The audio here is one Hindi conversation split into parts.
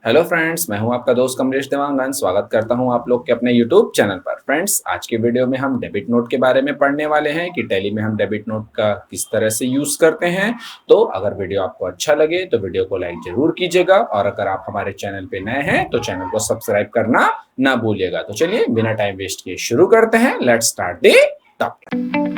हेलो फ्रेंड्स, मैं हूं आपका दोस्त कमलेश देवांगन। स्वागत करता हूं आप लोग के अपने यूट्यूब चैनल पर। फ्रेंड्स, आज के वीडियो में हम डेबिट नोट के बारे में पढ़ने वाले हैं कि टैली में हम डेबिट नोट का किस तरह से यूज करते हैं। तो अगर वीडियो आपको अच्छा लगे तो वीडियो को लाइक जरूर कीजिएगा, और अगर आप हमारे चैनल पे नए हैं तो चैनल को सब्सक्राइब करना ना भूलिएगा। तो चलिए बिना टाइम वेस्ट किए शुरू करते हैं। Let's start the topic.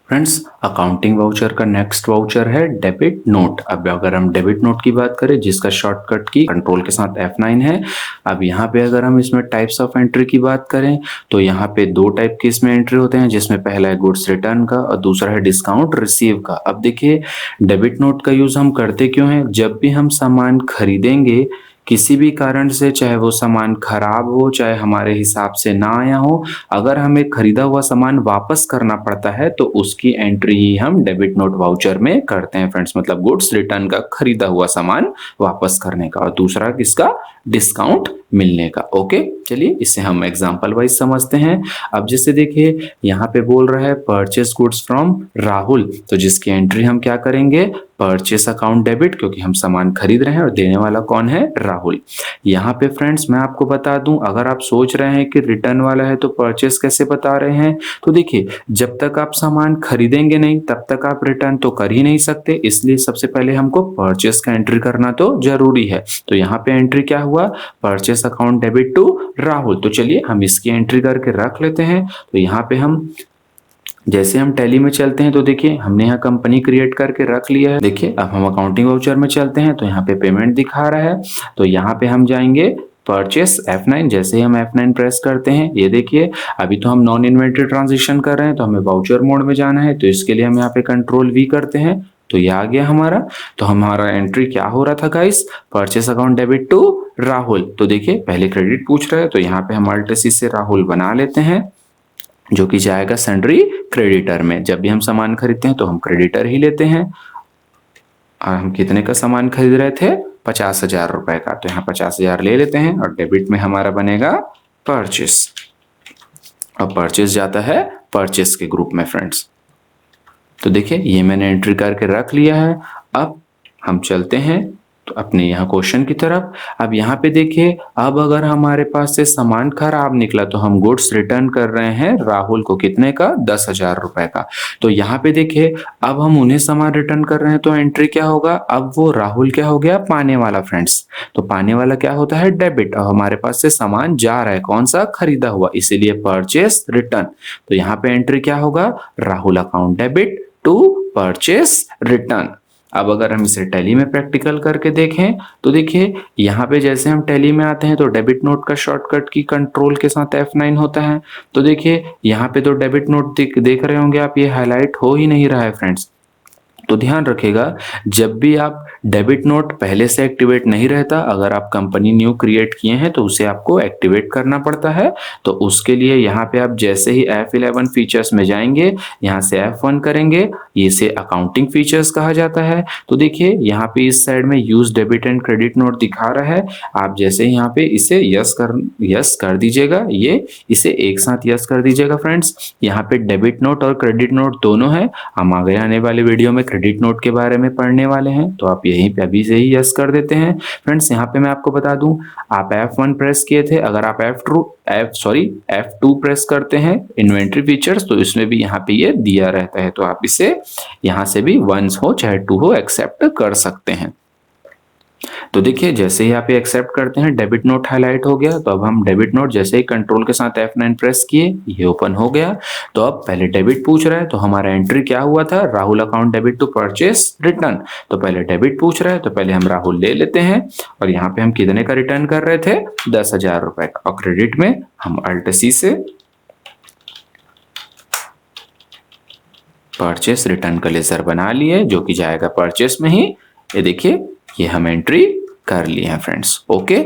Friends, accounting voucher का नेक्स्ट वाउचर है डेबिट नोट। अब अगर हम डेबिट नोट की बात करें, जिसका शॉर्टकट की कंट्रोल के साथ F9 है। अब यहाँ पे अगर हम इसमें टाइप्स ऑफ एंट्री की बात करें तो यहाँ पे दो टाइप के इसमें एंट्री होते हैं, जिसमें पहला है गुड्स रिटर्न का और दूसरा है डिस्काउंट रिसीव का। अब देखिए, डेबिट नोट का यूज हम करते क्यों है? जब भी हम सामान खरीदेंगे किसी भी कारण से, चाहे वो सामान खराब हो, चाहे हमारे हिसाब से ना आया हो, अगर हमें खरीदा हुआ सामान वापस करना पड़ता है तो उसकी एंट्री ही हम डेबिट नोट वाउचर में करते हैं फ्रेंड्स। मतलब गुड्स रिटर्न का, खरीदा हुआ सामान वापस करने का, और दूसरा किसका? डिस्काउंट मिलने का। ओके, चलिए इसे हम एग्जांपल वाइज समझते हैं। अब जैसे देखिए, यहाँ पे बोल रहा है परचेस गुड्स फ्रॉम राहुल, तो जिसकी एंट्री हम क्या करेंगे? परचेस अकाउंट डेबिट, क्योंकि हम सामान खरीद रहे हैं और देने वाला कौन है? राहुल। यहाँ पे फ्रेंड्स मैं आपको बता दूं, अगर आप सोच रहे हैं कि रिटर्न वाला है तो परचेस कैसे बता रहे हैं, तो देखिए, जब तक आप सामान खरीदेंगे नहीं तब तक आप रिटर्न तो कर ही नहीं सकते, इसलिए सबसे पहले हमको परचेस का एंट्री करना तो जरूरी है। तो यहाँ पे एंट्री क्या हुआ? Purchase account debit to Rahul. तो चलिए हम इसकी एंट्री करके रख लेते हैं। तो यहाँ पे हम जैसे हम टैली में चलते हैं तो देखिए, हमने यहाँ कंपनी क्रिएट करके रख लिया है। देखिए, अब हम अकाउंटिंग वाउचर में चलते हैं तो यहाँ पे पेमेंट दिखा रहा है। तो यहाँ पे हम जाएंगे परचेस F9। जैसे ही हम F9 प्रेस करते हैं, ये देखिए, अभी तो हम नॉन इन्वेंटरी ट्रांजेक्शन कर रहे हैं तो हमें वाउचर मोड में जाना है। तो इसके लिए हम यहाँ पे कंट्रोल V करते हैं, तो ये आ गया हमारा। तो हमारा एंट्री क्या हो रहा था guys? Purchase account debit to Rahul. तो देखिए, पहले क्रेडिट पूछ रहा है तो यहाँ पे हम अल्ट C से राहुल बना लेते हैं, जो कि जाएगा सन्ड्री क्रेडिटर में। जब भी हम सामान खरीदते हैं तो हम क्रेडिटर ही लेते हैं। और हम कितने का सामान खरीद रहे थे? 50,000 रुपए का, तो यहाँ 50,000 ले लेते हैं, और डेबिट में हमारा बनेगा परचेस, और परचेस जाता है परचेस के ग्रुप में फ्रेंड्स। तो देखिए, ये मैंने एंट्री करके रख लिया है। अब हम चलते हैं तो अपने यहाँ क्वेश्चन की तरफ। अब यहाँ पे देखिए, अब अगर हमारे पास से सामान खराब निकला तो हम गुड्स रिटर्न कर रहे हैं राहुल को, कितने का? 10,000 रुपए का। तो यहाँ पे देखिए, अब हम उन्हें सामान रिटर्न कर रहे हैं तो एंट्री क्या होगा? अब वो राहुल क्या हो गया? पाने वाला फ्रेंड्स। तो पाने वाला क्या होता है? डेबिट। और हमारे पास से सामान जा रहा है, कौन सा? खरीदा हुआ, इसीलिए परचेस रिटर्न। तो यहाँ पे एंट्री क्या होगा? Rahul account debit to purchase return. अब अगर हम इसे टैली में प्रैक्टिकल करके देखें तो देखिए, यहाँ पे जैसे हम टैली में आते हैं तो डेबिट नोट का शॉर्टकट की कंट्रोल के साथ F9 होता है। तो देखिए, यहाँ पे तो डेबिट नोट देख रहे होंगे आप, ये हाईलाइट हो ही नहीं रहा है फ्रेंड्स। तो ध्यान रखिएगा, जब भी आप डेबिट नोट पहले से एक्टिवेट नहीं रहता, अगर आप कंपनी न्यू क्रिएट किए हैं तो उसे आपको एक्टिवेट करना पड़ता है। तो उसके लिए यहाँ पे आप जैसे ही F11 फीचर्स में जाएंगे, यहाँ से F1 करेंगे, इसे अकाउंटिंग फीचर्स कहा जाता है। तो देखिए, यहाँ पे इस साइड में use debit and credit note दिखा रहा है। आप जैसे ही यहाँ पे इसे यस कर दीजिएगा, ये इसे एक साथ यस कर दीजिएगा फ्रेंड्स। यहाँ पे डेबिट नोट और क्रेडिट नोट दोनों है। हम आगे आने वाले वीडियो में क्रेडिट नोट के बारे में पढ़ने वाले हैं, तो आप यहीं पे अभी से ही यस कर देते हैं फ्रेंड्स। यहाँ पे मैं आपको बता दूं, आप F1 प्रेस किए थे, अगर आप F2 प्रेस करते हैं इन्वेंट्री फीचर्स, तो इसमें भी यहाँ पे ये दिया रहता है। तो आप इसे यहाँ से भी 1 हो चाहे 2 हो एक्सेप्ट कर सकते हैं। तो देखिए, जैसे ही आप ये एक्सेप्ट करते हैं, डेबिट नोट हाईलाइट हो गया। तो अब हम डेबिट नोट जैसे ही कंट्रोल के साथ F9 प्रेस किए, ये ओपन हो गया। तो अब पहले डेबिट पूछ रहा है, तो हमारा एंट्री क्या हुआ था? Rahul account debit to purchase return. तो पहले डेबिट पूछ रहा है तो पहले हम राहुल ले लेते हैं, और यहाँ पे हम कितने का रिटर्न कर रहे थे? 10,000 रुपए का। और क्रेडिट में हम अल्ट C से परचेस रिटर्न का लेजर बना लिए, जो कि जाएगा परचेस में ही। ये देखिए, ये हम एंट्री कर लिए हैं फ्रेंड्स। ओके,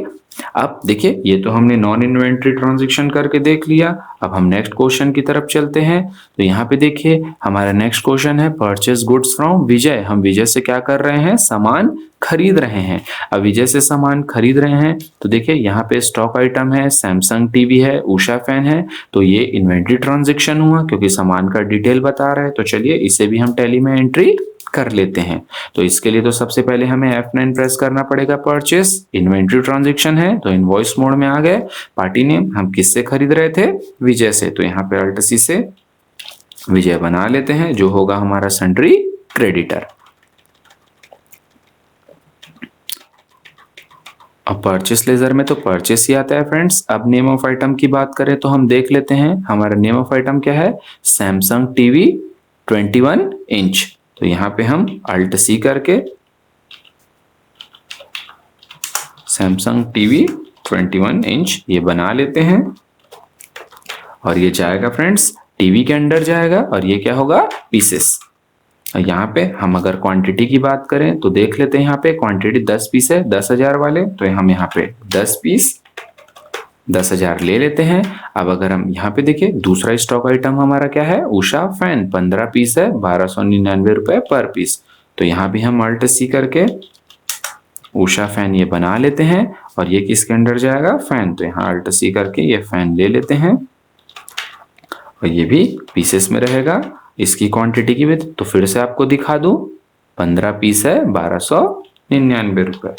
अब देखिए ये तो हमने नॉन इन्वेंटरी ट्रांजैक्शन करके देख लिया। अब हम नेक्स्ट क्वेश्चन की तरफ चलते हैं। तो यहाँ पे देखिए हमारा नेक्स्ट क्वेश्चन है परचेज गुड्स फ्रॉम विजय। हम विजय से क्या कर रहे हैं, सामान खरीद रहे हैं। अब विजय से सामान खरीद रहे हैं तो देखिए यहाँ पे स्टॉक आइटम है, सैमसंग टीवी है, उषा फैन है। तो ये इन्वेंटरी ट्रांजैक्शन हुआ क्योंकि सामान का डिटेल बता रहा है। तो चलिए इसे भी हम टैली में एंट्री कर लेते हैं। तो इसके लिए तो सबसे पहले हमें F9 प्रेस करना पड़ेगा। परचेस इन्वेंट्री ट्रांजैक्शन है तो इनवॉइस मोड में आ गए। पार्टी नेम हम किससे खरीद रहे थे, विजय से। तो यहाँ पे Alt C से विजय बना लेते हैं, जो होगा हमारा सन्ड्री क्रेडिटर। अब परचेस लेजर में तो परचेस ही आता है फ्रेंड्स। अब नेम ऑफ आइटम की बात करें तो हम देख लेते हैं हमारा नेम ऑफ आइटम क्या है, सैमसंग टीवी 21 इंच। तो यहाँ पे हम Alt C करके सैमसंग टीवी 21 इंच ये बना लेते हैं। और ये जाएगा फ्रेंड्स टीवी के अंदर जाएगा और ये क्या होगा, पीसेस। यहाँ पे हम अगर क्वांटिटी की बात करें तो देख लेते हैं यहाँ पे क्वांटिटी 10 पीस है 10,000 वाले। तो हम यहाँ पे 10 पीस 10,000 ले लेते हैं। अब अगर हम यहाँ पे देखिए दूसरा स्टॉक आइटम हमारा क्या है, उषा फैन 15 पीस है 1299 रुपए पर पीस। तो यहाँ भी हम Alt C करके उषा फैन ये बना लेते हैं और ये किसके अंदर जाएगा, फैन। तो यहाँ Alt C करके ये फैन ले लेते हैं और ये भी पीसेस में रहेगा। इसकी क्वांटिटी की भी तो फिर से आपको दिखा दूं, 15 पीस है 1299 रुपए।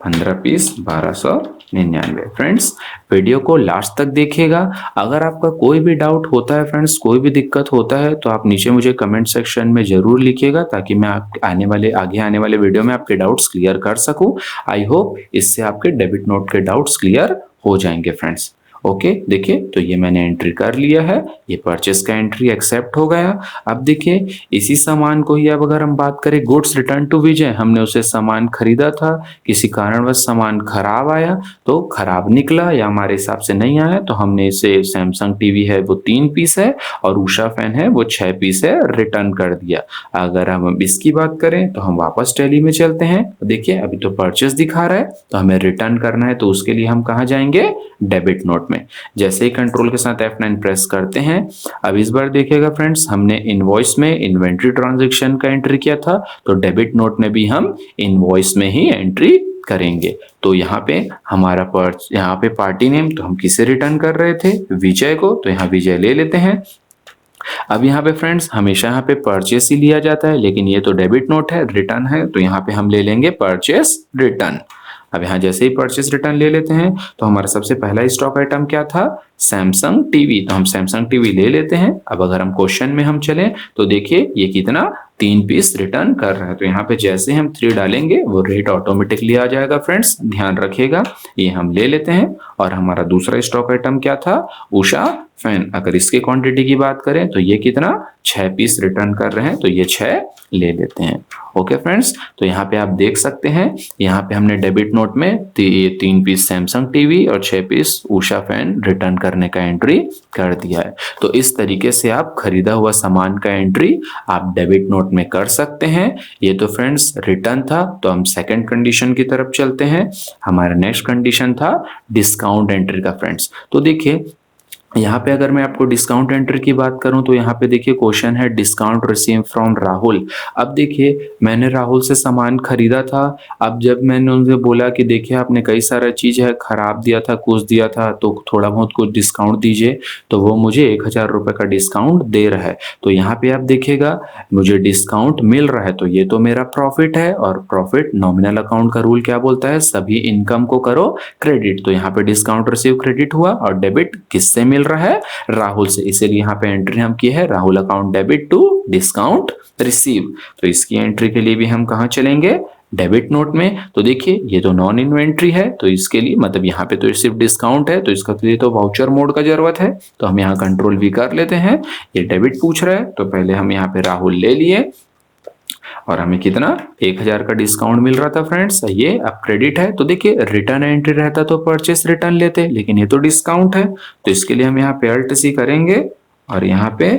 15 पीस 1299। फ्रेंड्स वीडियो को लास्ट तक देखिएगा। अगर आपका कोई भी डाउट होता है फ्रेंड्स, कोई भी दिक्कत होता है तो आप नीचे मुझे कमेंट सेक्शन में जरूर लिखिएगा ताकि मैं आगे आने वाले वीडियो में आपके डाउट्स क्लियर कर सकूं। आई होप इससे आपके डेबिट नोट के डाउट्स क्लियर हो जाएंगे फ्रेंड्स। ओके देखिए तो ये मैंने एंट्री कर लिया है, ये परचेस का एंट्री एक्सेप्ट हो गया। अब देखिए इसी सामान को ही अब अगर हम बात करें गुड्स रिटर्न टू विजय, हमने उसे सामान खरीदा था, किसी कारणवश सामान खराब आया तो खराब निकला या हमारे हिसाब से नहीं आया तो हमने इसे सैमसंग टीवी है वो 3 पीस है और उषा फैन है वो 6 पीस है रिटर्न कर दिया। अगर हम इसकी बात करें तो हम वापस टैली में चलते हैं। देखिए अभी तो परचेस दिखा रहा है तो हमें रिटर्न करना है, तो उसके लिए हम कहाँ जाएंगे, डेबिट नोट में। जैसे ही कंट्रोल के साथ F9 प्रेस करते हैं, अब इस बार देखिएगा फ्रेंड्स हमने इनवॉइस में इन्वेंट्री ट्रांजैक्शन का एंट्री किया था तो डेबिट नोट में भी हम इनवॉइस में ही एंट्री करेंगे। तो यहाँ पे हमारा यहाँ पे पार्टी नेम तो हम किसे रिटर्न कर रहे थे, विजय को। तो यहाँ विजय ले लेते हैं। अब यहाँ पे फ्रेंड्स हमेशा यहाँ पे परचेस ही लिया जाता है, लेकिन ये तो डेबिट नोट है, रिटर्न है, तो यहाँ पे हम ले लेंगे परचेस रिटर्न। अब यहाँ जैसे ही परचेस रिटर्न ले लेते हैं तो हमारा सबसे पहला स्टॉक आइटम क्या था, सैमसंग टीवी। तो हम सैमसंग टीवी ले लेते हैं। अब अगर हम क्वेश्चन में हम चलें तो देखिए ये कितना 3 पीस रिटर्न कर रहा है। तो यहाँ पे जैसे हम 3 डालेंगे वो रेट ऑटोमेटिकली आ जाएगा फ्रेंड्स, ध्यान रखिएगा। ये हम ले लेते हैं। और हमारा दूसरा स्टॉक आइटम क्या था, उषा फैन। अगर इसकी क्वांटिटी की बात करें तो ये कितना 6 पीस रिटर्न कर रहे हैं, तो ये 6 ले लेते हैं। ओके फ्रेंड्स, तो यहाँ पे आप देख सकते हैं यहाँ पे हमने डेबिट नोट में ये 3 पीस सैमसंग टीवी और 6 पीस उषा फैन रिटर्न करने का एंट्री कर दिया है। तो इस तरीके से आप खरीदा हुआ सामान का एंट्री आप डेबिट नोट में कर सकते हैं। ये तो फ्रेंड्स रिटर्न था। तो हम सेकंड कंडीशन की तरफ चलते हैं। हमारा नेक्स्ट कंडीशन था डिस्काउंट एंट्री का फ्रेंड्स। तो देखिए यहाँ पे अगर मैं आपको डिस्काउंट एंट्री की बात करूं तो यहाँ पे देखिए क्वेश्चन है डिस्काउंट रिसीव फ्रॉम राहुल। अब देखिए मैंने राहुल से सामान खरीदा था। अब जब मैंने उनसे बोला कि देखिए आपने कई सारा चीज है खराब दिया था, कुछ दिया था, तो थोड़ा बहुत कुछ डिस्काउंट दीजिए, तो वो मुझे 1,000 रुपए का डिस्काउंट दे रहा है। तो यहाँ पे आप देखिएगा मुझे डिस्काउंट मिल रहा है, तो ये तो मेरा प्रॉफिट है। और प्रॉफिट नॉमिनल अकाउंट का रूल क्या बोलता है, सभी इनकम को करो क्रेडिट। तो यहाँ पे डिस्काउंट रिसीव क्रेडिट हुआ और डेबिट किससे मिल रहा है, राहुल से। इसीलिए यहाँ पे एंट्री हम की है Rahul account debit to discount receive. तो इसकी एंट्री के लिए भी हम कहाँ चलेंगे, डेबिट नोट में। तो देखिए ये तो नॉन इन्वेंट्री है, तो इसके लिए मतलब यहाँ पे तो सिर्फ डिस्काउंट है, तो इसका तो ये तो वाउचर मोड का जरूरत है। तो हम यहाँ कंट्रोल भी कर लेते हैं। ये डेबिट पूछ रहा है तो पहले हम यहाँ पे राहुल ले लिए और हमें कितना 1,000 का डिस्काउंट मिल रहा था फ्रेंड्स। ये अब क्रेडिट है। तो देखिए रिटर्न एंट्री रहता तो परचेस रिटर्न लेते, लेकिन ये तो डिस्काउंट है। तो इसके लिए हम यहाँ पे Alt C करेंगे और यहाँ पे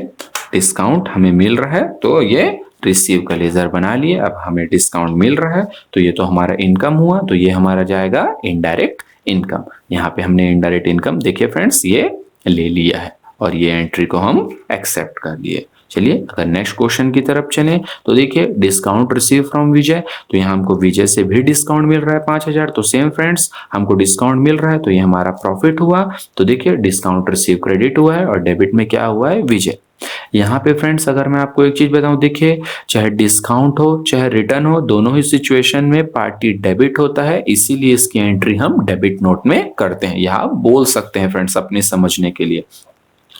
डिस्काउंट हमें मिल रहा है, तो ये रिसीव का लेजर बना लिए। अब हमें डिस्काउंट मिल रहा है तो ये तो हमारा इनकम हुआ, तो ये हमारा जाएगा इनडायरेक्ट इनकम। यहाँ पे हमने इनडायरेक्ट इनकम देखिए फ्रेंड्स ये ले लिया है और ये एंट्री को हम एक्सेप्ट कर लिए। चलिए अगर नेक्स्ट क्वेश्चन की तरफ चले तो देखिए डिस्काउंट रिसीव फ्रॉम विजय, तो यहाँ हमको विजय से भी डिस्काउंट मिल रहा है 5000, तो सेम फ्रेंड्स हमको डिस्काउंट मिल रहा है तो ये हमारा प्रॉफिट हुआ। तो देखिए डिस्काउंट रिसीव क्रेडिट हुआ है और डेबिट में क्या हुआ है विजय। यहाँ पे फ्रेंड्स अगर मैं आपको एक चीज बताऊं, देखिए चाहे डिस्काउंट हो चाहे रिटर्न हो, दोनों ही सिचुएशन में पार्टी डेबिट होता है, इसीलिए इसकी एंट्री हम डेबिट नोट में करते हैं। यहाँ बोल सकते हैं फ्रेंड्स अपने समझने के लिए।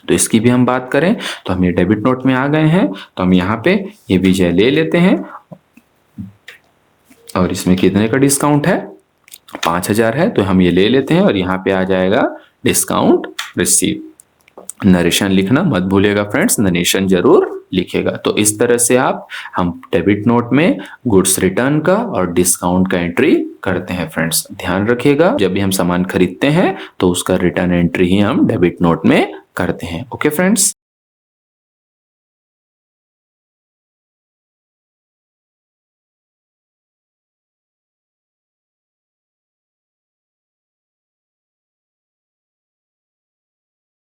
तो इसकी भी हम बात करें तो हम ये डेबिट नोट में आ गए हैं, तो हम यहाँ पे ये विजय ले लेते हैं और इसमें कितने का डिस्काउंट है 5000 है, तो हम ये ले लेते हैं और यहाँ पे आ जाएगा डिस्काउंट रिसीव। नरेशन लिखना मत भूलिएगा फ्रेंड्स, नरेशन जरूर लिखेगा। तो इस तरह से हम डेबिट नोट में गुड्स रिटर्न का और डिस्काउंट का एंट्री करते हैं फ्रेंड्स। ध्यान रखिएगा जब भी हम सामान खरीदते हैं तो उसका रिटर्न एंट्री ही हम डेबिट नोट में करते हैं। Okay friends.